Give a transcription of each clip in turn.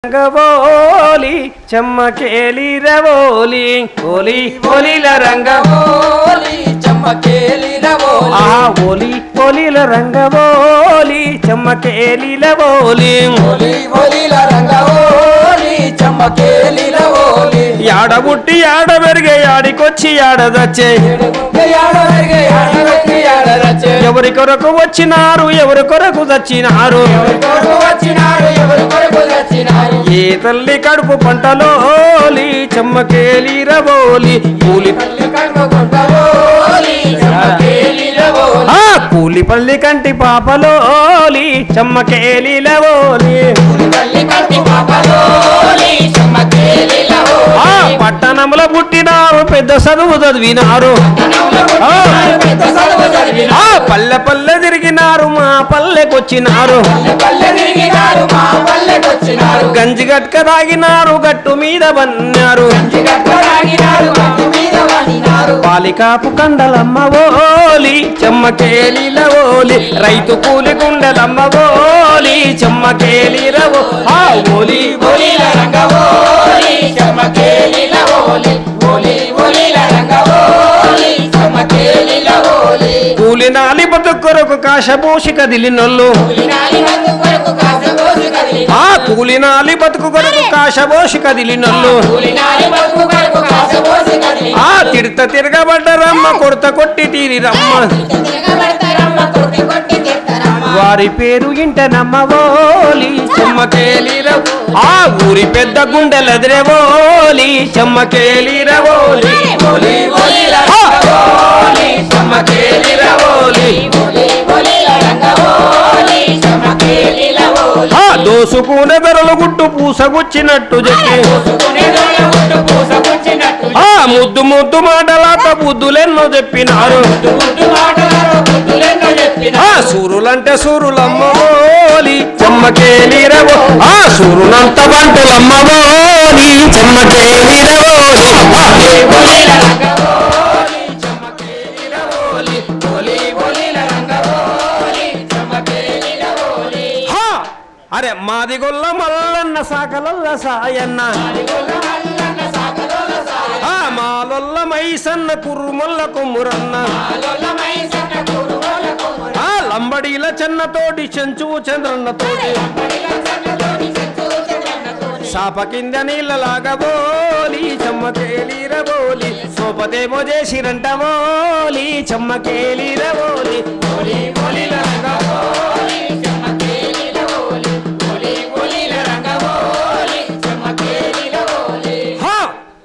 రంగవోలి చెమ్మకేలి రవోలి ఓలి ఓలిల రంగవోలి చెమ్మకేలి రవోలి ఓలి ఓలిల రంగవోలి చెమ్మకేలి రవోలి ఓలి ఓలిల రంగవోలి చెమ్మకేలి రవోలి యాడబుట్టి యాడ పెరిగే యాడికొచ్చి యాడదచ్చే ఎవరి కొరకు వచ్చినారు ఎవరి కొరకు దచ్చినారు ఏ తల్లి కడుపు పంటలోలి చెమ్మకేలి రవోలి కూలి కూలి పల్లి కంటి పాపలోలి చెమ్మకేలి రవోలి పట్టణంలో పుట్టినారు పెద్ద చదువు చదివినారు పల్లె పల్లె తిరిగినారు మా పల్లెకొచ్చినారు గంజి గట్క తాగినారు గట్టు మీద బన్నారు పాలికాపు కండలమ్మ ఓలి చెమ్మకేలి రవోలి రైతు కూలి కుండలమ్మ ఓలి చెమ్మకేలి రవో ఓలి ఓలిల రంగవోలి చెమ్మకేలి రవోలి ఓలి ఓలిల రంగవోలి చెమ్మకేలి రవోలి కూలినాలి బతుకొరకు కాశబోసి కదిలినొల్లు కూలినాలి బతుకు కొరకు కాశబోసి కదిలినొల్లు తిడత తిరగబడ్డరమ్మ కొరత కొట్టి తీరిరమ్మ వారి పేరు ఇంటనమ్మవోలి చెమ్మకేలి ఊరి పెద్ద గుండెలదిరేవోలి చెమ్మకేలి రవోలి చెమ్మకేలి రవోలి దోసుకునే బెరలు గుట్టు పూసగుచ్చినట్టు చెప్పి ముద్దు ముద్దు మాటలాట బుద్ధులెన్నో చెప్పినారు సూరులంటే సూరులమ్మవోలి చెమ్మకేలి రవో సూరులంత బంటులమ్మవోలి చెమ్మకేలి రవోలి అరే మాదిగొల్ల మల్లన్న సాకలల్ల సాయన్న మాలొల్ల మైసన్న కుర్రుమల్ల కొమ్మురన్న లంబడీల చెన్నతోటి చెంచు చంద్రన్నతోటి సాప కింద నీళ్ళలాగబోలి చెమ్మకేలి రవోలి సోపదేమో చేసిరంటమోలి చెమ్మకేలి రవోలి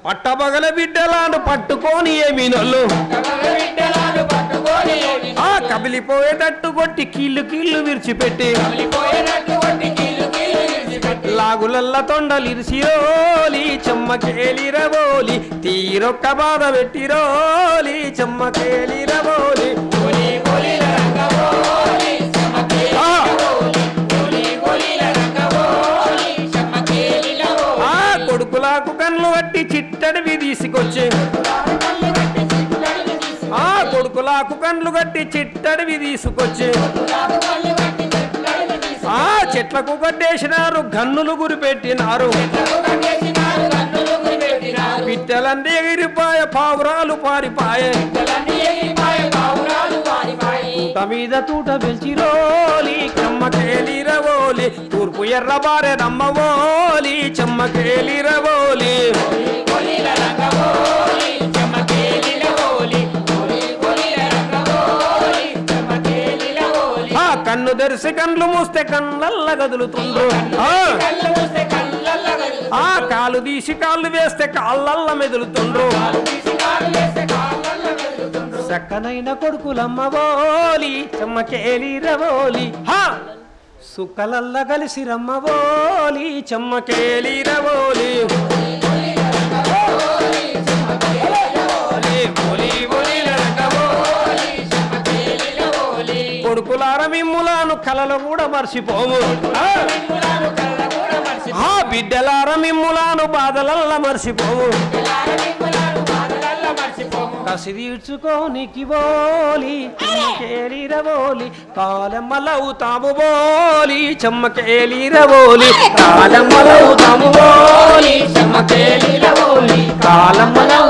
పట్టబగల బిడ్డలాను పట్టుకొని ఏమి నొల్లు కబిలిపోయేటట్టు కొట్టి కీళ్ళు కీళ్ళు విరిచిపెట్టి లాగులల్ల తొండలిరిసిరోలి చెమ్మకేలి రవోలి తీరొక్క బాధ పెట్టిరోలి చెమ్మకేలి రవోలి కొడుకులకు కన్ను కట్టి చిట్టడివి తీసుకొచ్చి కొడుకులకు కండ్లు కట్టి చిట్టడివి తీసుకొచ్చి చెట్లకు కట్టేసినారు గన్నులు గురిపెట్టినారు పిట్టలన్నీ ఎగిరిపాయ పావురాలు పారిపాయే తూట మీద తూట పెంచిరోలి చెమ్మకేలి రవోలి తూర్పు ఎర్రబారే నమ్మవోలి చెమ్మకేలి రవోలి కన్ను తెరిసి కండ్లు మూస్తే కళ్ళల్ల గదులుతుండ్రు కాలు తీసి కాళ్ళు వేస్తే కాళ్ళల్ల మెదులుతుండ్రు చక్కనైన కొడుకులమ్మవోలి చెమ్మకేలి రవోలి సుక్కలల్ల కలిసి రమ్మవోలి చెమ్మకేలి రవోలి కొడుకులార మిమ్ములాను కలలు కూడా మర్చిపోము బిడ్డలార మిమ్ములాను బాధలల్ల మర్చిపోము కసి తీర్చుకోనికి బోలి చెమ్మకేలిరవోలి కాలమ్మలవుతాము బోలి చెమ్మకేలిరవోలి కాలమ్మలవుతాము బోలి చెమ్మకేలిరవోలి కాలమ్మలవు